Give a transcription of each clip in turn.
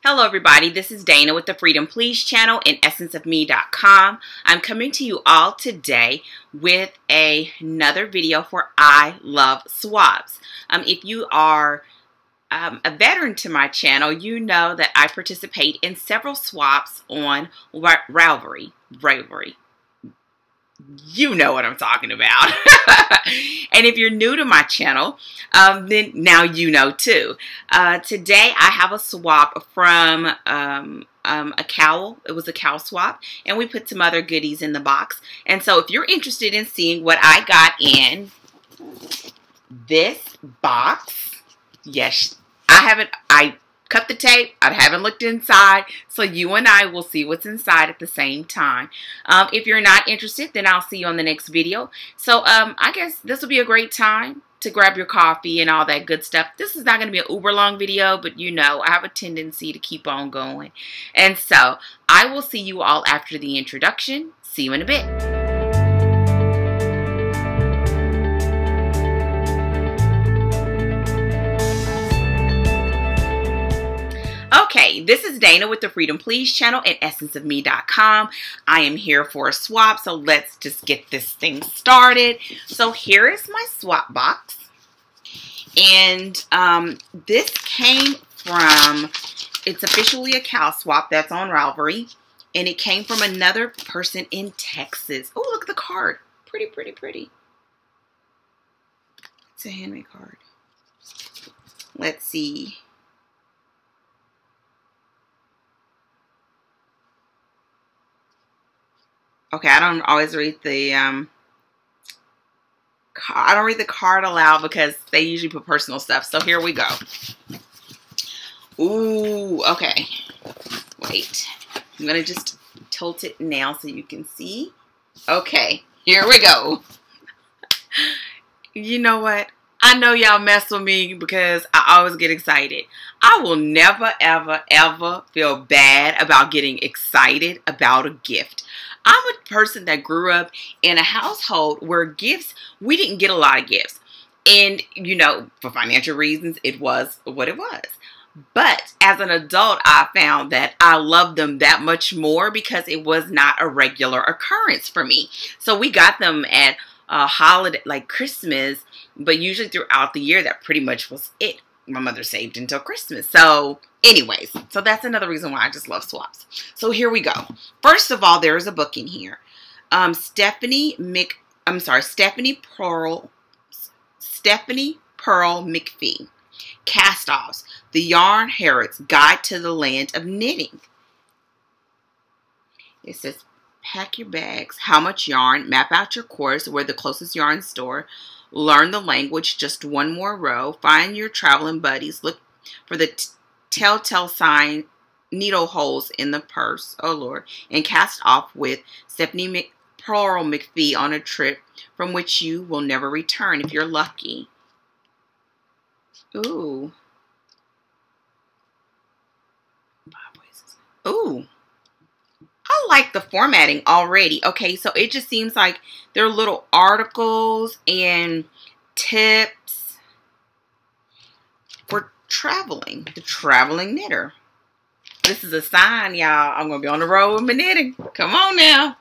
Hello everybody, this is Dana with the Freedom Please channel and essenceofme.com. I'm coming to you all today with another video for I Love Swaps. If you are a veteran to my channel, you know that I participate in several swaps on Ravelry. You know what I'm talking about. And if you're new to my channel, then now you know too. Today I have a swap from a cowl. It was a cowl swap, and we put some other goodies in the box. And so if you're interested in seeing what I got in this box, yes, I cut the tape. I haven't looked inside, so you and I will see what's inside at the same time. If you're not interested, then I'll see you on the next video. So I guess this will be a great time to grab your coffee and all that good stuff. This is not going to be an uber long video, but you know, I have a tendency to keep on going. And so I will see you all after the introduction. See you in a bit. Okay, this is Dana with the Freedom Please channel and essenceofme.com. I am here for a swap, so let's just get this thing started. So here is my swap box. And this came from, it's officially a cowl swap that's on Ravelry. And it came from another person in Texas. Oh, look at the card. Pretty, pretty, pretty. It's a handmade card. Let's see. Okay, I don't always read the I don't read the card aloud because they usually put personal stuff. So here we go. Ooh, okay. Wait. I'm going to just tilt it now so you can see. Okay, here we go. You know what? I know y'all mess with me because I always get excited. I will never, ever, ever feel bad about getting excited about a gift. I'm a person that grew up in a household where gifts, we didn't get a lot of gifts. And, you know, for financial reasons, it was what it was. But as an adult, I found that I loved them that much more because it was not a regular occurrence for me. So we got them at a holiday, like Christmas, but usually throughout the year, that pretty much was it. My mother saved until Christmas. So anyways, so that's another reason why I just love swaps. So here we go. First of all, there is a book in here. Stephanie Pearl McPhee. Cast-Offs, The Yarn Harrod's Guide to the Land of Knitting. It says, pack your bags, how much yarn, map out your course, where the closest yarn store, learn the language, just one more row, find your traveling buddies, look for the telltale sign, needle holes in the purse, oh Lord, and cast off with Stephanie Pearl McPhee on a trip from which you will never return if you're lucky. Ooh. Ooh. I like the formatting already. Okay, so it just seems like there are little articles and tips for traveling. The traveling knitter. This is a sign, y'all. I'm going to be on the road with my knitting. Come on now.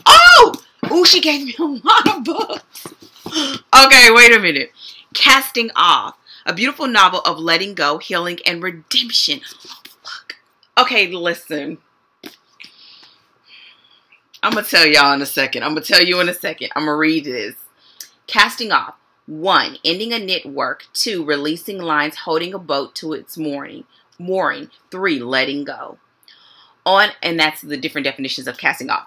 Oh! Ooh, she gave me a lot of books. Okay, wait a minute. Casting Off. A beautiful novel of letting go, healing, and redemption. Look. Okay, listen. I'm going to tell y'all in a second. I'm going to tell you in a second. I'm going to read this. Casting Off. 1. Ending a knit work. 2. Releasing lines holding a boat to its mooring. 3. Letting go. And that's the different definitions of casting off.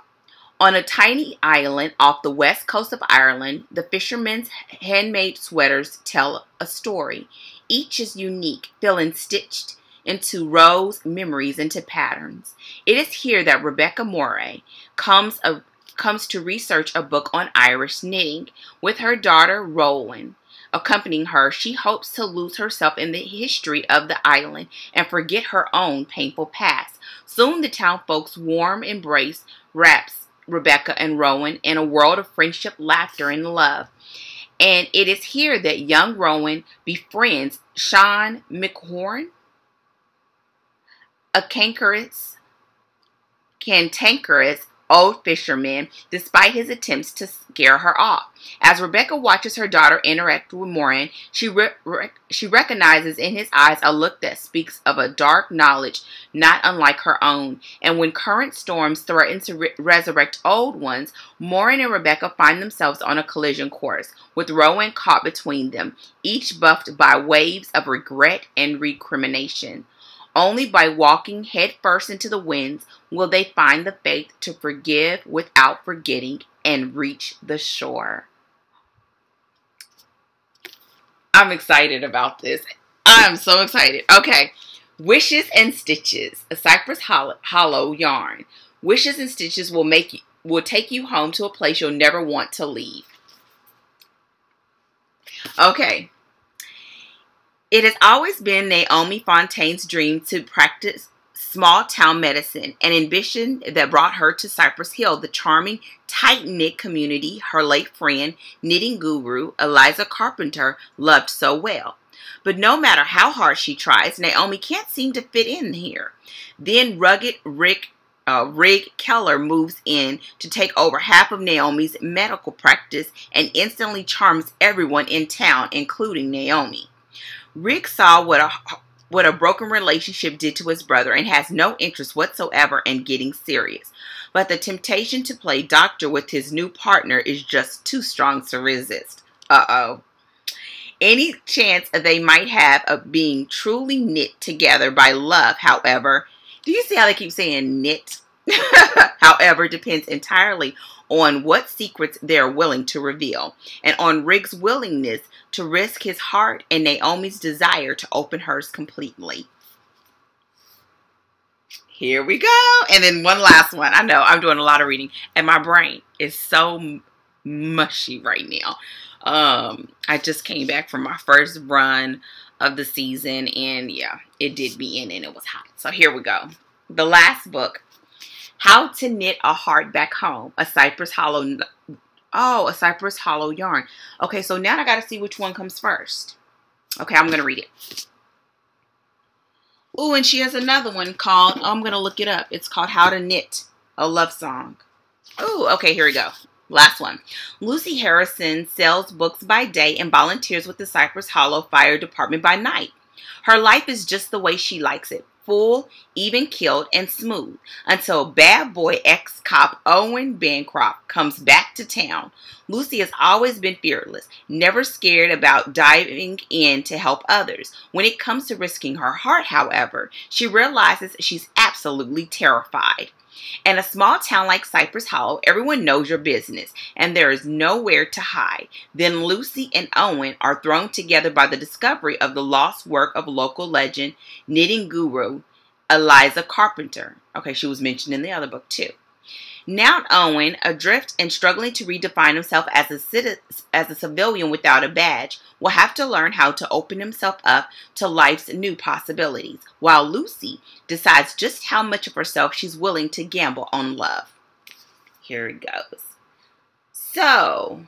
On a tiny island off the west coast of Ireland, the fishermen's handmade sweaters tell a story. Each is unique, feeling stitched into rows, memories, into patterns. It is here that Rebecca Moray comes to research a book on Irish knitting. With her daughter, Rowan, accompanying her, she hopes to lose herself in the history of the island and forget her own painful past. Soon the town folks' warm embrace wraps Rebecca and Rowan in a world of friendship, laughter, and love. And it is here that young Rowan befriends Sean McHorn. a cantankerous old fisherman, despite his attempts to scare her off. As Rebecca watches her daughter interact with Morin, she recognizes in his eyes a look that speaks of a dark knowledge not unlike her own. And when current storms threaten to resurrect old ones, Morin and Rebecca find themselves on a collision course, with Rowan caught between them, each buffeted by waves of regret and recrimination. Only by walking headfirst into the winds will they find the faith to forgive without forgetting and reach the shore. I'm excited about this. I'm so excited. Okay. Wishes and Stitches, a Cypress Hollow yarn. Wishes and Stitches will take you home to a place you'll never want to leave. Okay. It has always been Naomi Fontaine's dream to practice small-town medicine, an ambition that brought her to Cypress Hill, the charming, tight-knit community her late friend, knitting guru Eliza Carpenter, loved so well. But no matter how hard she tries, Naomi can't seem to fit in here. Then rugged Rig Keller moves in to take over half of Naomi's medical practice and instantly charms everyone in town, including Naomi. Rick saw what a broken relationship did to his brother and has no interest whatsoever in getting serious. But the temptation to play doctor with his new partner is just too strong to resist. Uh-oh. Any chance they might have of being truly knit together by love, however, do you see how they keep saying knit? However, depends entirely on what secrets they're willing to reveal, and on Rick's willingness to risk his heart and Naomi's desire to open hers completely. Here we go. And then one last one. I know I'm doing a lot of reading, and my brain is so mushy right now. I just came back from my first run of the season, and yeah, it did be in and it was hot. So here we go. The last book. How to Knit a Heart Back Home, a Cypress Hollow. Oh, a Cypress Hollow yarn. Okay, so now I got to see which one comes first. Okay, I'm going to read it. Oh, and she has another one called, I'm going to look it up. It's called How to Knit a Love Song. Oh, okay, here we go. Last one. Lucy Harrison sells books by day and volunteers with the Cypress Hollow Fire Department by night. Her life is just the way she likes it. Full, even-keeled, and smooth, until bad boy ex-cop Owen Bancroft comes back to town. Lucy has always been fearless, never scared about diving in to help others. When it comes to risking her heart, however, she realizes she's absolutely terrified. In a small town like Cypress Hollow, everyone knows your business, and there is nowhere to hide. Then Lucy and Owen are thrown together by the discovery of the lost work of local legend, knitting guru, Eliza Carpenter. Okay, she was mentioned in the other book too. Now Owen, adrift and struggling to redefine himself as a civilian without a badge, will have to learn how to open himself up to life's new possibilities, while Lucy decides just how much of herself she's willing to gamble on love. Here it goes. So,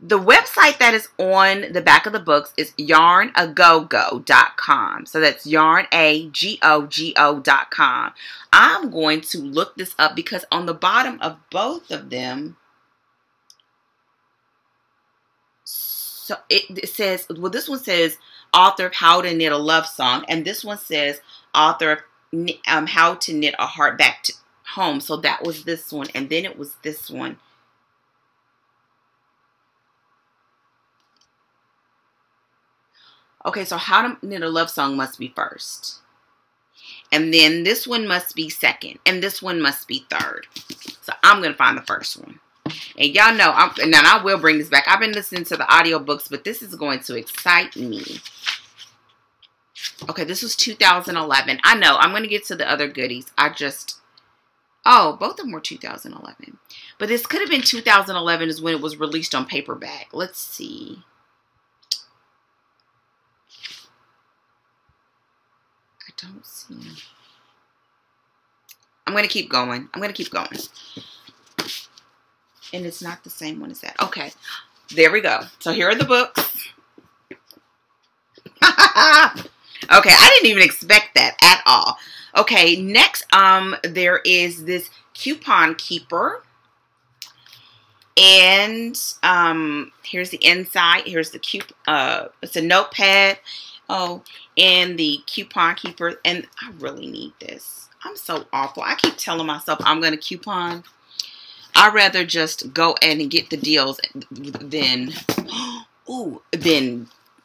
the website that is on the back of the books is yarnagogo.com. So that's yarnagogo.com. I'm going to look this up because on the bottom of both of them, so it says, well, this one says author of How to Knit a Love Song, and this one says author of How to Knit a Heart Back to Home. So that was this one, and then it was this one. Okay, so How to Knit a Love Song must be first. And then this one must be second. And this one must be third. So I'm going to find the first one. And y'all know, now I will bring this back. I've been listening to the audiobooks, but this is going to excite me. Okay, this was 2011. I know, I'm going to get to the other goodies. Oh, both of them were 2011. But this could have been 2011 is when it was released on paperback. Let's see. I don't see them. I'm going to keep going. And it's not the same one as that. Okay. There we go. So here are the books. Okay, I didn't even expect that at all. Okay, next, there is this coupon keeper. And here's the inside. Here's the it's a notepad. Oh, and the coupon keeper. And I really need this. I'm so awful. I keep telling myself I'm going to coupon. I'd rather just go in and get the deals than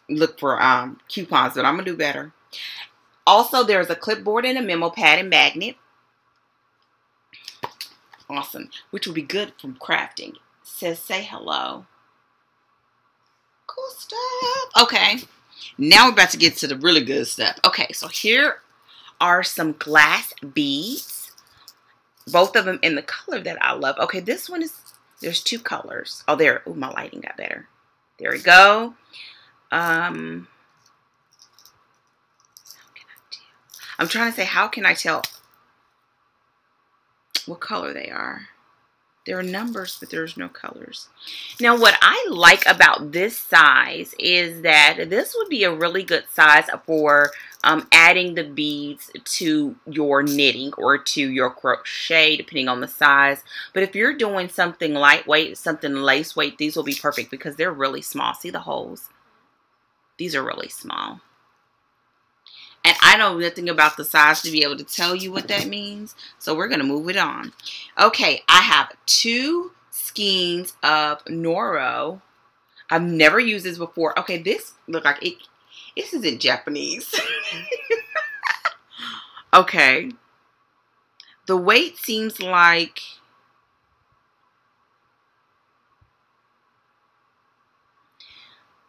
look for coupons. But I'm going to do better. Also, there's a clipboard and a memo pad and magnet. Awesome. Which will be good from crafting. Says say hello. Cool stuff. Okay. Now we're about to get to the really good stuff. Okay, so here are some glass beads. Both of them in the color that I love. Okay, this one is, there's two colors. Oh, there. Oh, my lighting got better. There we go. I'm trying to say, how can I tell what color they are? There are numbers, but there's no colors. Now, what I like about this size is that this would be a really good size for adding the beads to your knitting or to your crochet, depending on the size. But if you're doing something lightweight, something lace weight, these will be perfect because they're really small. See the holes? These are really small. And I know nothing about the size to be able to tell you what that means. So we're going to move it on. Okay, I have 2 skeins of Noro. I've never used this before. Okay, this look like it. This isn't Japanese. Okay. The weight seems like...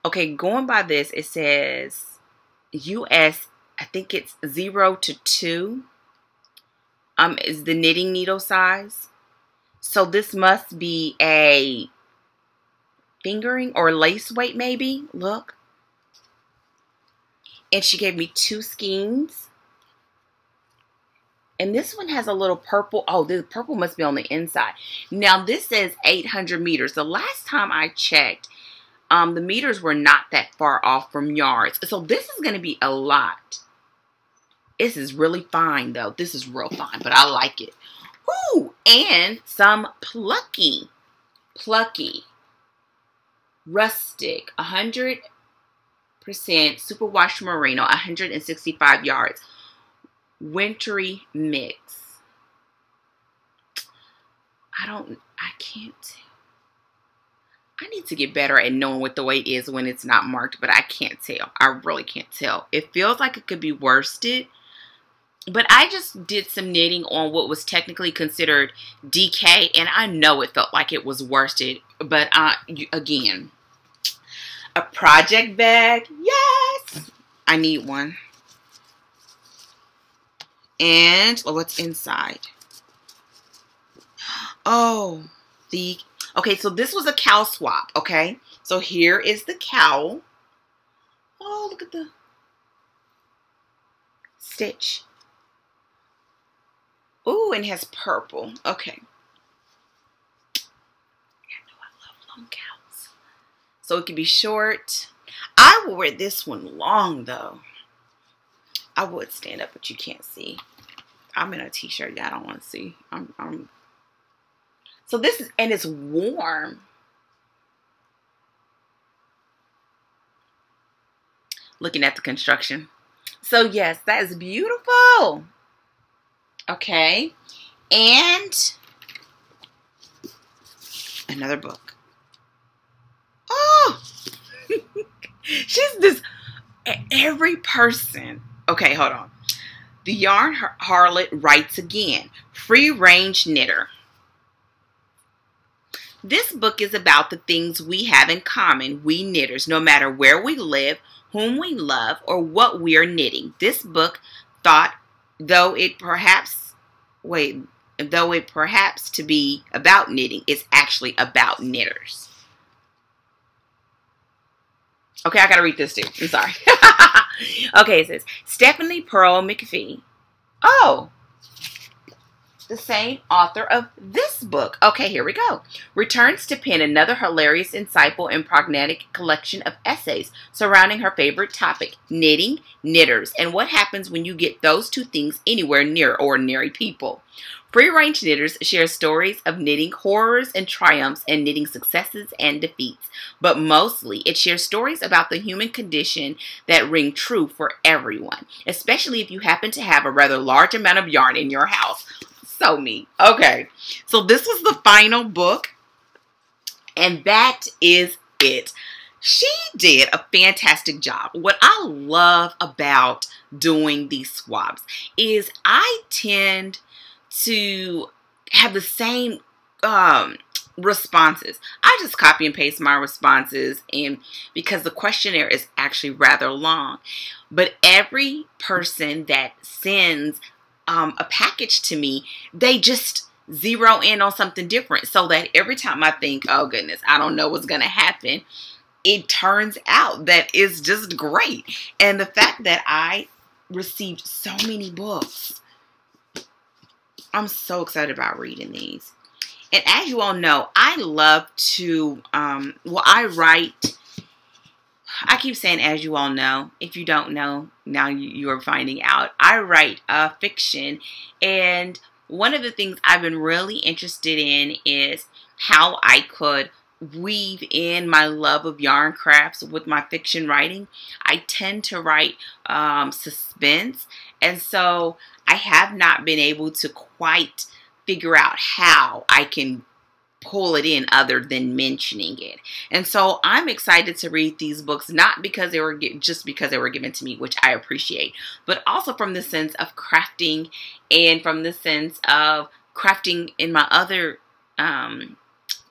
Okay, going by this, it says US... I think it's 0 to 2 is the knitting needle size. So this must be a fingering or lace weight maybe. Look. And she gave me 2 skeins. And this one has a little purple. Oh, the purple must be on the inside. Now this says 800 meters. The last time I checked, the meters were not that far off from yards. So this is going to be a lot. This is really fine, though. This is real fine, but I like it. Ooh, and some Plucky. Rustic. 100% superwash merino. 165 yards. Wintry mix. I can't tell. I need to get better at knowing what the weight is when it's not marked, but I can't tell. I really can't tell. It feels like it could be worsted. But I just did some knitting on what was technically considered DK, and I know it felt like it was worsted. But again, a project bag, yes, I need one. And what's inside? Oh, okay, so this was a cowl swap. Okay, so here is the cowl. Oh, look at the stitch. Ooh, and it has purple. Okay. I know I love long cowls. So it can be short. I will wear this one long, though. I would stand up, but you can't see. I'm in a t-shirt. I don't want to see. So this is, and it's warm. Looking at the construction. So yes, that is beautiful. Okay, and another book. Oh, she's this, every person. Okay, hold on. The Yarn Harlot writes again. Free range knitter. This book is about the things we have in common, we knitters, no matter where we live, whom we love, or what we are knitting. This book though it perhaps to be about knitting, it's actually about knitters. Okay, I gotta read this too. I'm sorry. Okay, it says Stephanie Pearl McPhee. Oh, the same author of this book. Okay, here we go. Returns to pen another hilarious, insightful, and pragmatic collection of essays surrounding her favorite topic, knitting, knitters, and what happens when you get those two things anywhere near ordinary people. Free-range Knitters shares stories of knitting horrors and triumphs and knitting successes and defeats. But mostly, it shares stories about the human condition that ring true for everyone, especially if you happen to have a rather large amount of yarn in your house. So me. Okay, so this was the final book, and that is it. She did a fantastic job. What I love about doing these swaps is I tend to have the same responses. I just copy and paste my responses, and because the questionnaire is actually rather long, but every person that sends a package to me, they just zero in on something different, so that every time I think, oh goodness, I don't know what's gonna happen, it turns out that it's just great. And the fact that I received so many books, I'm so excited about reading these. And as you all know, I love to, I write, I keep saying as you all know. If you don't know, now you are finding out. I write fiction, and one of the things I've been really interested in is how I could weave in my love of yarn crafts with my fiction writing. I tend to write suspense, and so I have not been able to quite figure out how I can pull it in other than mentioning it. And so I'm excited to read these books, not because they were just because they were given to me, which I appreciate, but also from the sense of crafting and from the sense of crafting in my other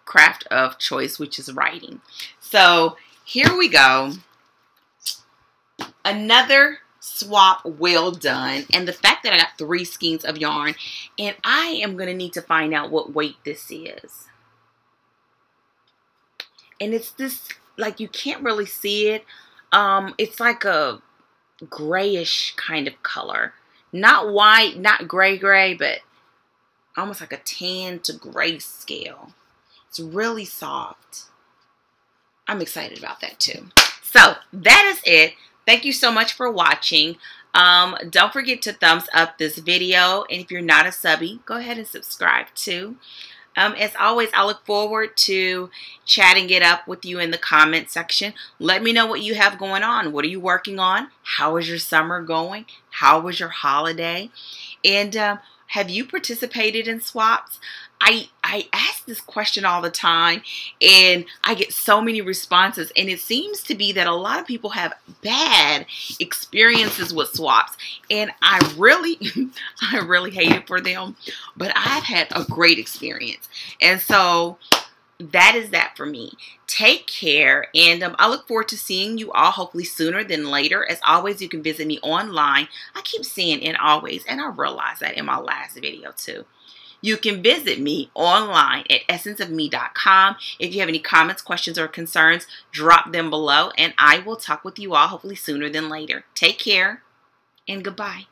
craft of choice, which is writing. So here we go. Another swap well done, and the fact that I got 3 skeins of yarn, and I am going to need to find out what weight this is. And it's this, like, you can't really see it. It's like a grayish kind of color. Not white, not gray, but almost like a tan to gray scale. It's really soft. I'm excited about that too. So that is it. Thank you so much for watching. Don't forget to thumbs up this video. And if you're not a subby, go ahead and subscribe too. As always, I look forward to chatting it up with you in the comment section. Let me know what you have going on. What are you working on? How is your summer going? How was your holiday? And have you participated in swaps? I ask this question all the time, and I get so many responses, and it seems to be that a lot of people have bad experiences with swaps, and I really hate it for them, but I've had a great experience. And so that is that for me. Take care, and I look forward to seeing you all hopefully sooner than later. As always, you can visit me online. I keep saying "and always," and I realized that in my last video too. You can visit me online at essenceofme.com. If you have any comments, questions, or concerns, drop them below, and I will talk with you all hopefully sooner than later. Take care, and goodbye.